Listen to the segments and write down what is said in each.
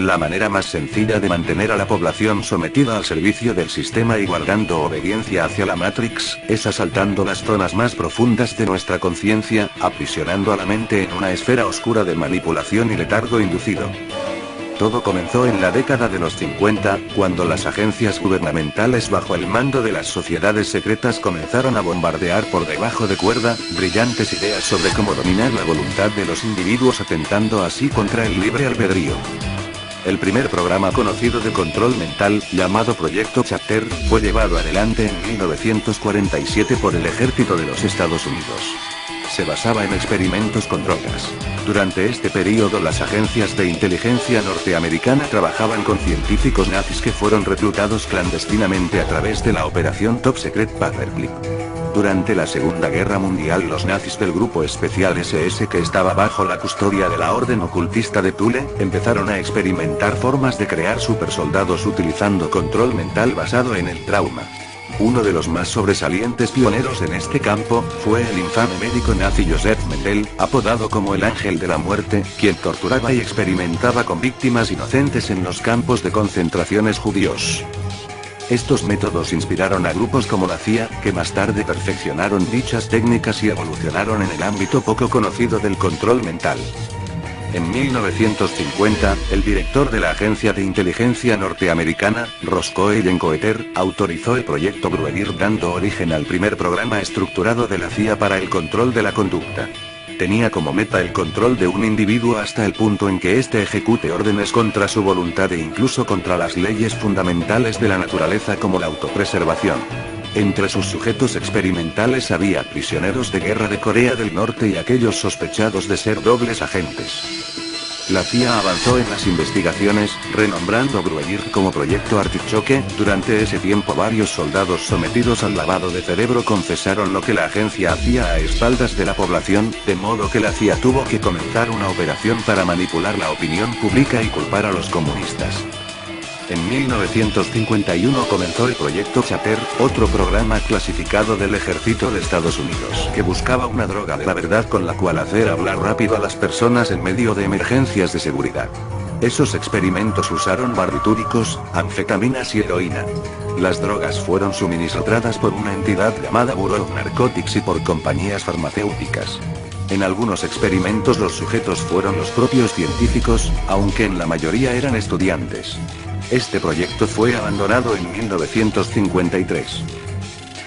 La manera más sencilla de mantener a la población sometida al servicio del sistema y guardando obediencia hacia la Matrix, es asaltando las zonas más profundas de nuestra conciencia, aprisionando a la mente en una esfera oscura de manipulación y letargo inducido. Todo comenzó en la década de los 50, cuando las agencias gubernamentales bajo el mando de las sociedades secretas comenzaron a bombardear por debajo de cuerda, brillantes ideas sobre cómo dominar la voluntad de los individuos, atentando así contra el libre albedrío. El primer programa conocido de control mental, llamado Proyecto Chapter, fue llevado adelante en 1947 por el ejército de los Estados Unidos. Se basaba en experimentos con drogas. Durante este periodo las agencias de inteligencia norteamericana trabajaban con científicos nazis que fueron reclutados clandestinamente a través de la operación Top Secret Paperclip. Durante la Segunda Guerra Mundial los nazis del grupo especial SS, que estaba bajo la custodia de la Orden Ocultista de Thule, empezaron a experimentar formas de crear supersoldados utilizando control mental basado en el trauma. Uno de los más sobresalientes pioneros en este campo, fue el infame médico nazi Joseph Mengele, apodado como el Ángel de la Muerte, quien torturaba y experimentaba con víctimas inocentes en los campos de concentraciones judíos. Estos métodos inspiraron a grupos como la CIA, que más tarde perfeccionaron dichas técnicas y evolucionaron en el ámbito poco conocido del control mental. En 1950, el director de la Agencia de Inteligencia Norteamericana, Roscoe Yenkoeter, autorizó el proyecto Gruelir, dando origen al primer programa estructurado de la CIA para el control de la conducta. Tenía como meta el control de un individuo hasta el punto en que éste ejecute órdenes contra su voluntad e incluso contra las leyes fundamentales de la naturaleza como la autopreservación. Entre sus sujetos experimentales había prisioneros de guerra de Corea del Norte y aquellos sospechados de ser dobles agentes. La CIA avanzó en las investigaciones, renombrando Gruelir como Proyecto Artichoke. Durante ese tiempo varios soldados sometidos al lavado de cerebro confesaron lo que la agencia hacía a espaldas de la población, de modo que la CIA tuvo que comenzar una operación para manipular la opinión pública y culpar a los comunistas. En 1951 comenzó el Proyecto Chapter, otro programa clasificado del Ejército de Estados Unidos, que buscaba una droga de la verdad con la cual hacer hablar rápido a las personas en medio de emergencias de seguridad. Esos experimentos usaron barbitúricos, anfetaminas y heroína. Las drogas fueron suministradas por una entidad llamada Bureau of Narcotics y por compañías farmacéuticas. En algunos experimentos los sujetos fueron los propios científicos, aunque en la mayoría eran estudiantes. Este proyecto fue abandonado en 1953.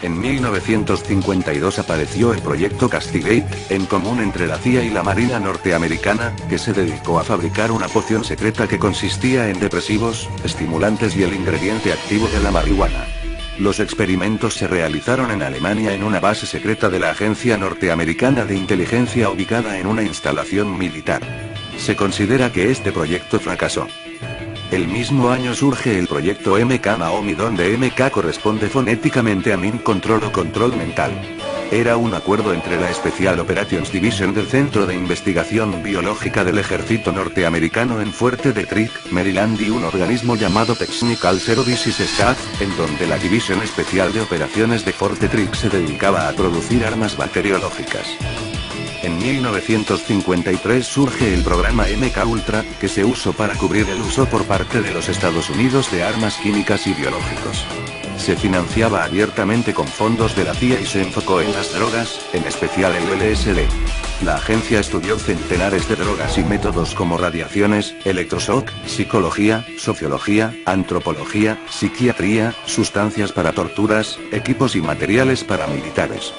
En 1952 apareció el proyecto Castigate, en común entre la CIA y la Marina norteamericana, que se dedicó a fabricar una poción secreta que consistía en depresivos, estimulantes y el ingrediente activo de la marihuana. Los experimentos se realizaron en Alemania en una base secreta de la Agencia Norteamericana de Inteligencia ubicada en una instalación militar. Se considera que este proyecto fracasó. El mismo año surge el proyecto MK Maomi, donde MK corresponde fonéticamente a Mind Control o Control Mental. Era un acuerdo entre la Special Operations Division del Centro de Investigación Biológica del Ejército Norteamericano en Fuerte Detrick, Maryland, y un organismo llamado Technical Services Staff, en donde la División Especial de Operaciones de Fort Detrick se dedicaba a producir armas bacteriológicas. En 1953 surge el programa MK Ultra, que se usó para cubrir el uso por parte de los Estados Unidos de armas químicas y biológicos. Se financiaba abiertamente con fondos de la CIA y se enfocó en las drogas, en especial el LSD. La agencia estudió centenares de drogas y métodos como radiaciones, electroshock, psicología, sociología, antropología, psiquiatría, sustancias para torturas, equipos y materiales paramilitares.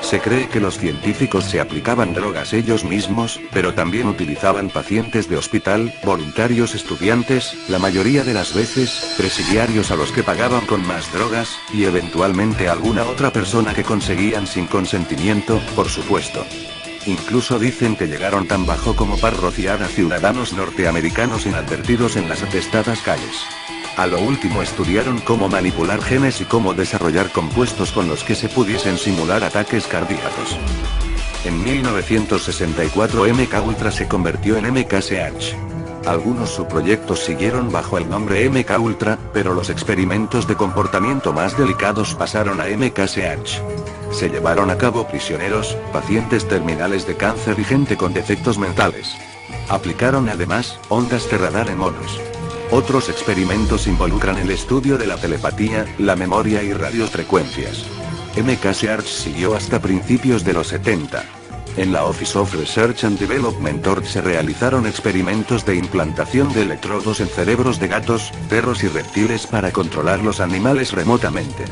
Se cree que los científicos se aplicaban drogas ellos mismos, pero también utilizaban pacientes de hospital, voluntarios estudiantes, la mayoría de las veces, presidiarios a los que pagaban con más drogas, y eventualmente alguna otra persona que conseguían sin consentimiento, por supuesto. Incluso dicen que llegaron tan bajo como para rociar a ciudadanos norteamericanos inadvertidos en las atestadas calles. A lo último estudiaron cómo manipular genes y cómo desarrollar compuestos con los que se pudiesen simular ataques cardíacos. En 1964 MK Ultra se convirtió en MKSH. Algunos subproyectos siguieron bajo el nombre MK Ultra, pero los experimentos de comportamiento más delicados pasaron a MKSH. Se llevaron a cabo prisioneros, pacientes terminales de cáncer y gente con defectos mentales. Aplicaron además ondas de radar en monos. Otros experimentos involucran el estudio de la telepatía, la memoria y radiofrecuencias. MK Search siguió hasta principios de los 70. En la Office of Research and Development Org se realizaron experimentos de implantación de electrodos en cerebros de gatos, perros y reptiles para controlar los animales remotamente.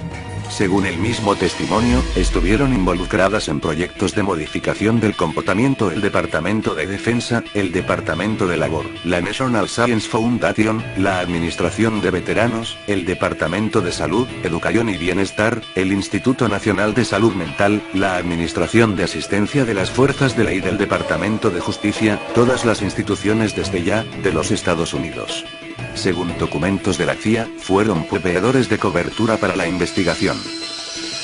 Según el mismo testimonio, estuvieron involucradas en proyectos de modificación del comportamiento el Departamento de Defensa, el Departamento de Labor, la National Science Foundation, la Administración de Veteranos, el Departamento de Salud, Educación y Bienestar, el Instituto Nacional de Salud Mental, la Administración de Asistencia de las Fuerzas de Ley del Departamento de Justicia, todas las instituciones desde ya, de los Estados Unidos. Según documentos de la CIA, fueron proveedores de cobertura para la investigación.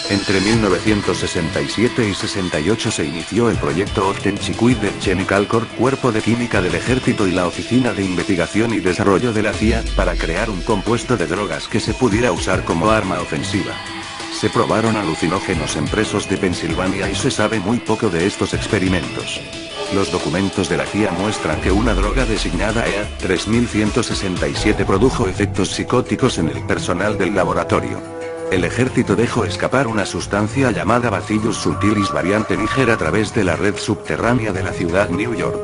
Entre 1967 y 68 se inició el proyecto Octenchiquid del Chemical Corps, Cuerpo de Química del Ejército y la Oficina de Investigación y Desarrollo de la CIA, para crear un compuesto de drogas que se pudiera usar como arma ofensiva. Se probaron alucinógenos en presos de Pensilvania y se sabe muy poco de estos experimentos. Los documentos de la CIA muestran que una droga designada EA-3167 produjo efectos psicóticos en el personal del laboratorio. El ejército dejó escapar una sustancia llamada Bacillus subtilis variante Níger a través de la red subterránea de la ciudad New York.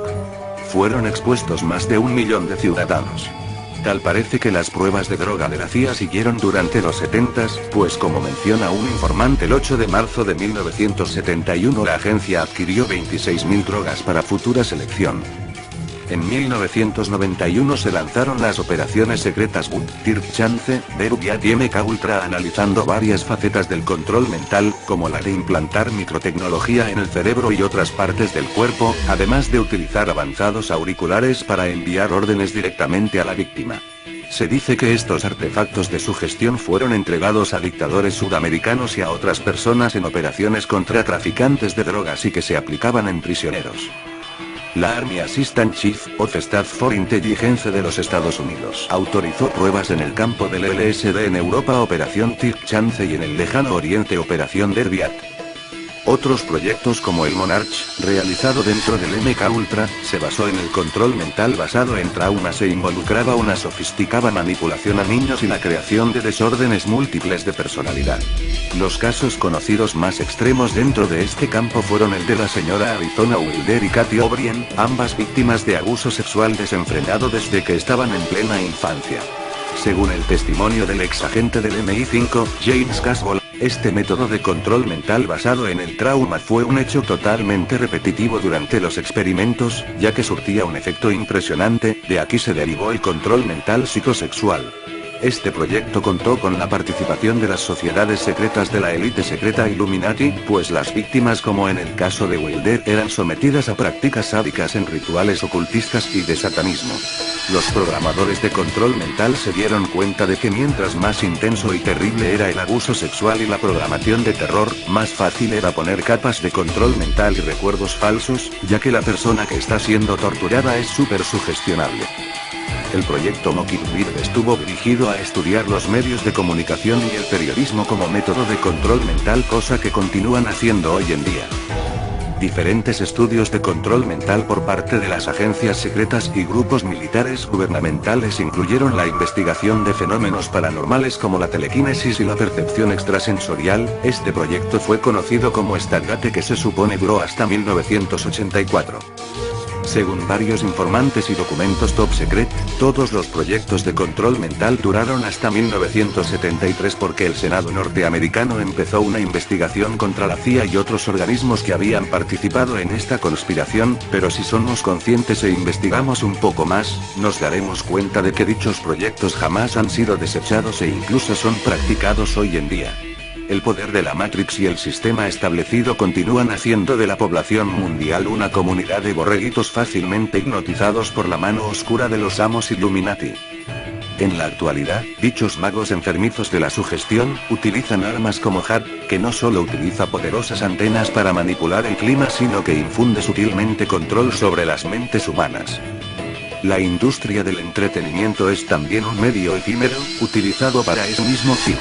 Fueron expuestos más de 1 millón de ciudadanos. Tal parece que las pruebas de droga de la CIA siguieron durante los 70s, pues como menciona un informante el 8 de marzo de 1971 la agencia adquirió 26.000 drogas para futura selección. En 1991 se lanzaron las operaciones secretas Dirk Chance, Derbyat y MK Ultra analizando varias facetas del control mental, como la de implantar microtecnología en el cerebro y otras partes del cuerpo, además de utilizar avanzados auriculares para enviar órdenes directamente a la víctima. Se dice que estos artefactos de sugestión fueron entregados a dictadores sudamericanos y a otras personas en operaciones contra traficantes de drogas y que se aplicaban en prisioneros. La Army Assistant Chief of Staff for Intelligence de los Estados Unidos autorizó pruebas en el campo del LSD en Europa Operación Dirk Chance y en el lejano oriente Operación Derbyat. Otros proyectos como el Monarch, realizado dentro del MK Ultra, se basó en el control mental basado en traumas e involucraba una sofisticada manipulación a niños y la creación de desórdenes múltiples de personalidad. Los casos conocidos más extremos dentro de este campo fueron el de la señora Arizona Wilder y Kathy O'Brien, ambas víctimas de abuso sexual desenfrenado desde que estaban en plena infancia. Según el testimonio del exagente del MI5, James Caswell, este método de control mental basado en el trauma fue un hecho totalmente repetitivo durante los experimentos, ya que surtía un efecto impresionante, de aquí se derivó el control mental psicosexual. Este proyecto contó con la participación de las sociedades secretas de la élite secreta Illuminati, pues las víctimas como en el caso de Wilder eran sometidas a prácticas sádicas en rituales ocultistas y de satanismo. Los programadores de control mental se dieron cuenta de que mientras más intenso y terrible era el abuso sexual y la programación de terror, más fácil era poner capas de control mental y recuerdos falsos, ya que la persona que está siendo torturada es súper sugestionable. El proyecto Mockingbird estuvo dirigido a estudiar los medios de comunicación y el periodismo como método de control mental, cosa que continúan haciendo hoy en día. Diferentes estudios de control mental por parte de las agencias secretas y grupos militares gubernamentales incluyeron la investigación de fenómenos paranormales como la telequinesis y la percepción extrasensorial. Este proyecto fue conocido como Stargate, que se supone duró hasta 1984. Según varios informantes y documentos top secret, todos los proyectos de control mental duraron hasta 1973 porque el Senado norteamericano empezó una investigación contra la CIA y otros organismos que habían participado en esta conspiración, pero si somos conscientes e investigamos un poco más, nos daremos cuenta de que dichos proyectos jamás han sido desechados e incluso son practicados hoy en día. El poder de la Matrix y el sistema establecido continúan haciendo de la población mundial una comunidad de borreguitos fácilmente hipnotizados por la mano oscura de los amos Illuminati. En la actualidad, dichos magos enfermizos de la sugestión, utilizan armas como HARP, que no solo utiliza poderosas antenas para manipular el clima sino que infunde sutilmente control sobre las mentes humanas. La industria del entretenimiento es también un medio efímero, utilizado para ese mismo fin.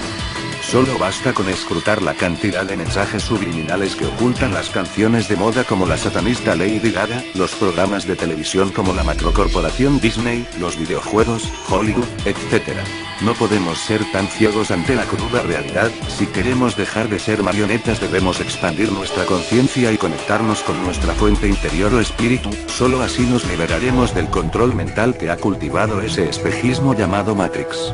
Solo basta con escrutar la cantidad de mensajes subliminales que ocultan las canciones de moda como la satanista Lady Gaga, los programas de televisión como la macrocorporación Disney, los videojuegos, Hollywood, etc. No podemos ser tan ciegos ante la cruda realidad. Si queremos dejar de ser marionetas, debemos expandir nuestra conciencia y conectarnos con nuestra fuente interior o espíritu. Solo así nos liberaremos del control mental que ha cultivado ese espejismo llamado Matrix.